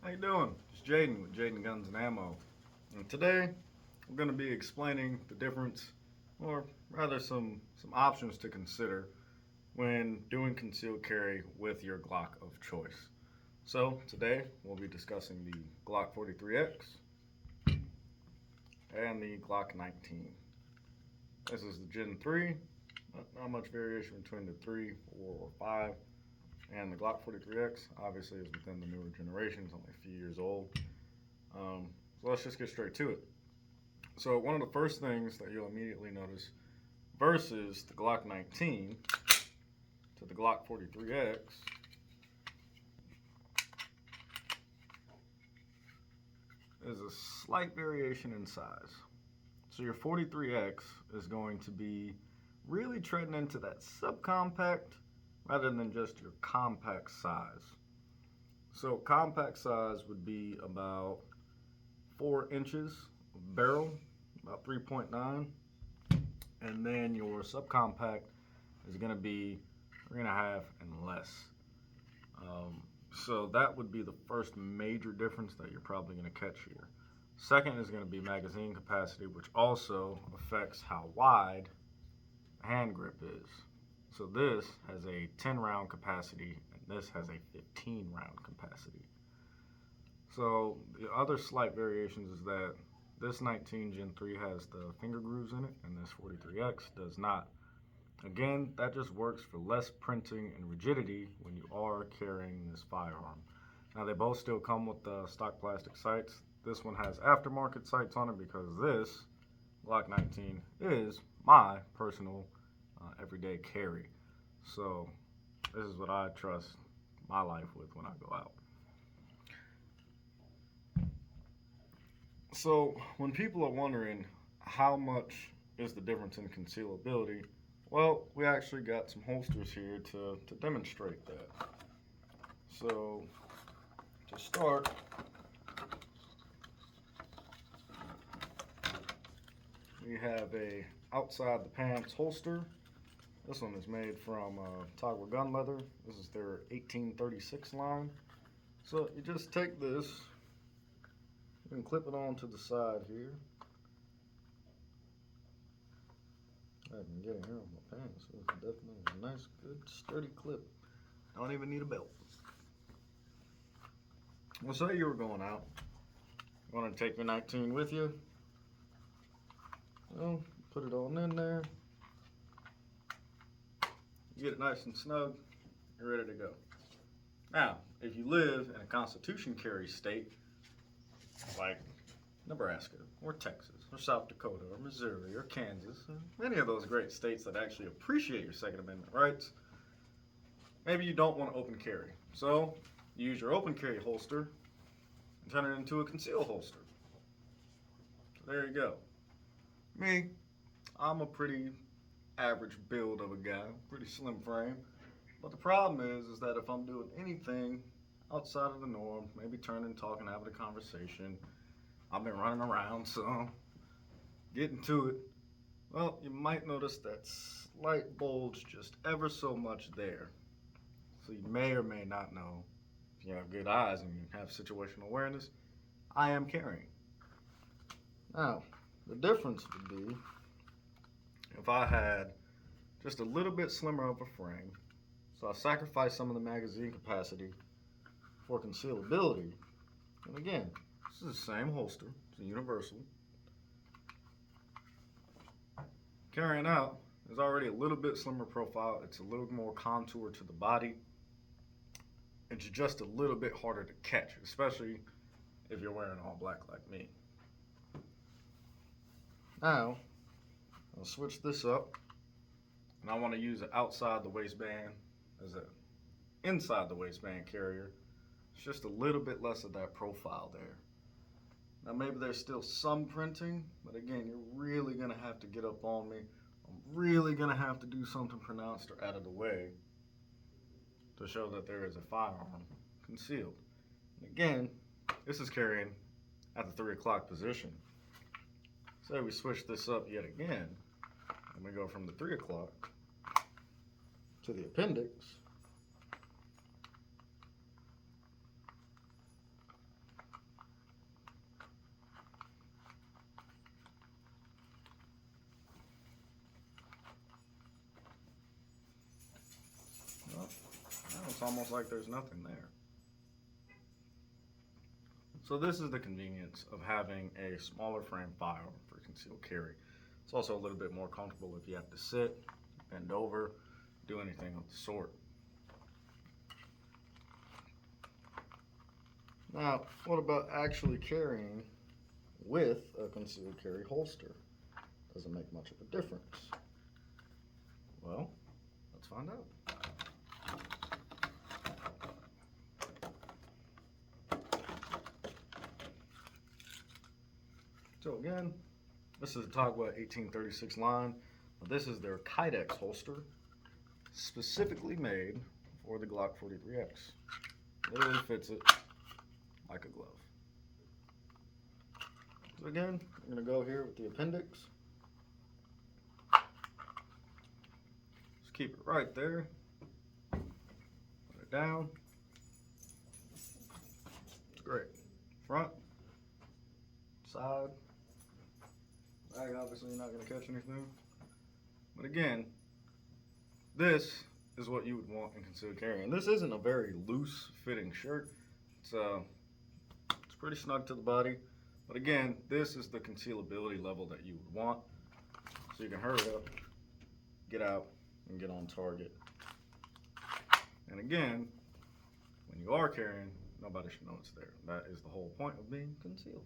How you doing? It's Jaden with Jaden Guns and Ammo. And today we're going to be explaining the difference, or rather some options to consider when doing concealed carry with your Glock of choice. So today we'll be discussing the Glock 43X and the Glock 19. This is the Gen 3, not much variation between the 3, 4, or 5. And the Glock 43X obviously is within the newer generation. It's only a few years old. So let's just get straight to it. So one of the first things that you'll immediately notice versus the Glock 19 to the Glock 43X is a slight variation in size. So your 43X is going to be really treading into that subcompact rather than just your compact size. So compact size would be about 4 inches of barrel, about 3.9, and then your subcompact is going to be 3.5 and less. So that would be the first major difference that you're probably going to catch here. Second is going to be magazine capacity, which also affects how wide the hand grip is. So this has a 10 round capacity and this has a 15 round capacity. So the other slight variations is that this 19 Gen 3 has the finger grooves in it and this 43X does not. Again, that just works for less printing and rigidity when you are carrying this firearm. Now they both still come with the stock plastic sights. This one has aftermarket sights on it because this Glock 19 is my personal everyday carry. So this is what I trust my life with when I go out. So when people are wondering how much is the difference in concealability, well, we actually got some holsters here to demonstrate that. So to start, we have a outside the pants holster. This one is made from Toggle gun leather. This is their 1836 line. So you just take this, you can clip it onto the side here. I can get it here on my pants. It's definitely a nice, good, sturdy clip. Don't even need a belt. Well, say you were going out. You want to take your 19 with you? Well, put it on in there. You get it nice and snug, you're ready to go. Now, if you live in a Constitution carry state, like Nebraska, or Texas, or South Dakota, or Missouri, or Kansas, or any of those great states that actually appreciate your Second Amendment rights, maybe you don't want to open carry. So, you use your open carry holster and turn it into a concealed holster. So there you go. Me, I'm a pretty average build of a guy, pretty slim frame. But the problem is that if I'm doing anything outside of the norm, maybe turning, talking, having a conversation, I've been running around, so getting to it, well, you might notice that slight bulge just ever so much there. So you may or may not know, if you have good eyes and you have situational awareness, I am carrying. Now, the difference would be if I had just a little bit slimmer of a frame, so I sacrificed some of the magazine capacity for concealability. And again, this is the same holster, it's a universal. Carrying out is already a little bit slimmer profile, it's a little more contour to the body. It's just a little bit harder to catch, especially if you're wearing all black like me. Now, I'll switch this up, and I want to use it outside the waistband as an inside the waistband carrier. It's just a little bit less of that profile there. Now maybe there's still some printing, but again, you're really going to have to get up on me. I'm really going to have to do something pronounced or out of the way to show that there is a firearm concealed. And again, this is carrying at the 3 o'clock position. Say we switch this up yet again, and we go from the 3 o'clock to the appendix. almost like there's nothing there. So this is the convenience of having a smaller frame firearm for concealed carry. It's also a little bit more comfortable if you have to sit, bend over, do anything of the sort. Now, what about actually carrying with a concealed carry holster? Doesn't make much of a difference. Well, let's find out. So again, this is a Tagua 1836 line. This is their Kydex holster, specifically made for the Glock 43X. Literally fits it like a glove. So again, I'm going to go here with the appendix. Just keep it right there. Put it down. It's great. Front, side. Bag, obviously you're not going to catch anything. But again, this is what you would want in concealed carry. And this isn't a very loose fitting shirt. It's pretty snug to the body. But again, this is the concealability level that you would want. So you can hurry up, get out, and get on target. And again, when you are carrying, nobody should know it's there. That is the whole point of being concealed.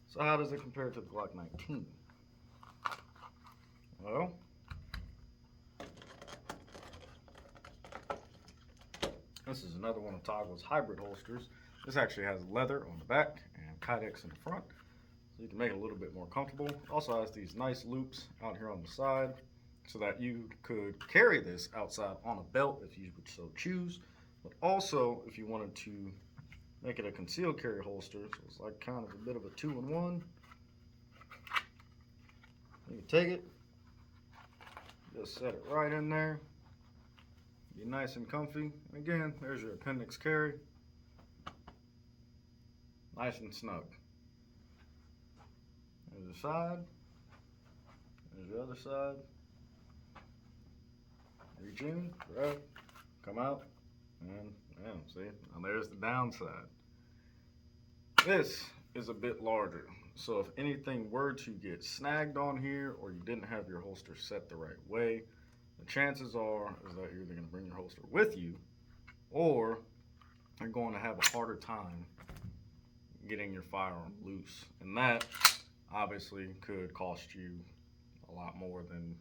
So how does it compare to the Glock 19? Well, this is another one of Tagua's hybrid holsters. This actually has leather on the back and Kydex in the front, so you can make it a little bit more comfortable. It also has these nice loops out here on the side, so that you could carry this outside on a belt if you would so choose, but also if you wanted to make it a concealed carry holster, so it's like kind of a bit of a 2-in-1. You can take it, just set it right in there, be nice and comfy. And again, there's your appendix carry, nice and snug. There's the side, there's the other side. Reach in, grab, come out, and yeah, see, now there's the downside. This is a bit larger, so if anything were to get snagged on here or you didn't have your holster set the right way, the chances are is that you're either going to bring your holster with you or you're going to have a harder time getting your firearm loose. And that obviously could cost you a lot more than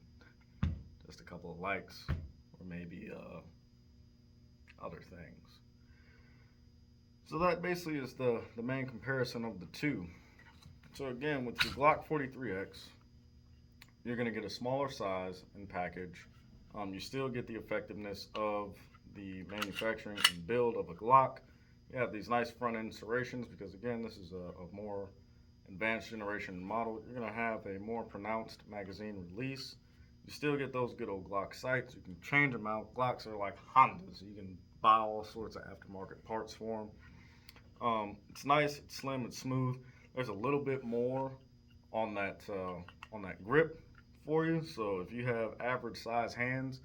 just a couple of likes or maybe other things. So that basically is the main comparison of the two. So again, with your Glock 43X, you're going to get a smaller size and package. You still get the effectiveness of the manufacturing and build of a Glock. You have these nice front end serrations because again, this is a more advanced generation model. You're going to have a more pronounced magazine release. You still get those good old Glock sights. You can change them out. Glocks are like Hondas. You can buy all sorts of aftermarket parts for them. It's nice, it's slim, it's smooth. There's a little bit more on that grip for you. So if you have average size hands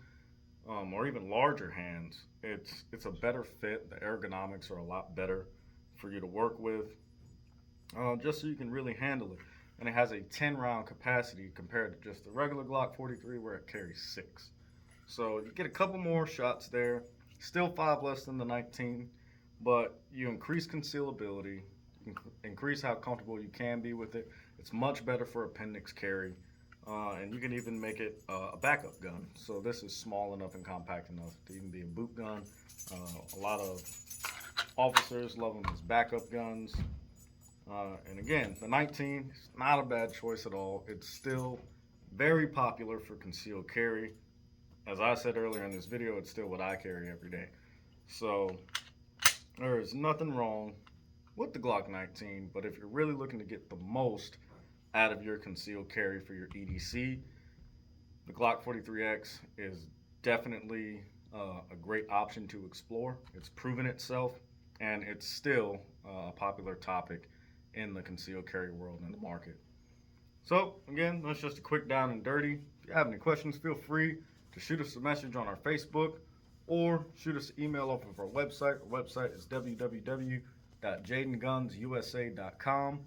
or even larger hands, it's a better fit. The ergonomics are a lot better for you to work with, just so you can really handle it. And it has a 10-round capacity compared to just the regular Glock 43 where it carries 6. So you get a couple more shots there. Still 5 less than the 19, but you increase concealability, increase how comfortable you can be with it. It's much better for appendix carry, and you can even make it a backup gun. So this is small enough and compact enough to even be a boot gun. A lot of officers love them as backup guns. And again, the 19 is not a bad choice at all. It's still very popular for concealed carry. As I said earlier in this video, it's still what I carry every day. So there is nothing wrong with the Glock 19, but if you're really looking to get the most out of your concealed carry for your EDC, the Glock 43X is definitely a great option to explore. It's proven itself, and it's still a popular topic in the concealed carry world in the market. So again, that's just a quick down and dirty. If you have any questions, feel free to shoot us a message on our Facebook or shoot us an email off of our website. Our website is www.jadengunsusa.com.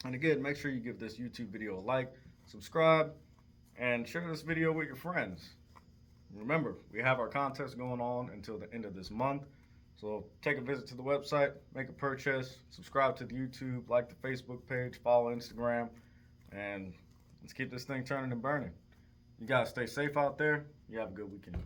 And again, make sure you give this YouTube video a like, subscribe, and share this video with your friends. Remember, we have our contest going on until the end of this month. So take a visit to the website, make a purchase, subscribe to the YouTube, like the Facebook page, follow Instagram, and let's keep this thing turning and burning. You guys stay safe out there. You have a good weekend.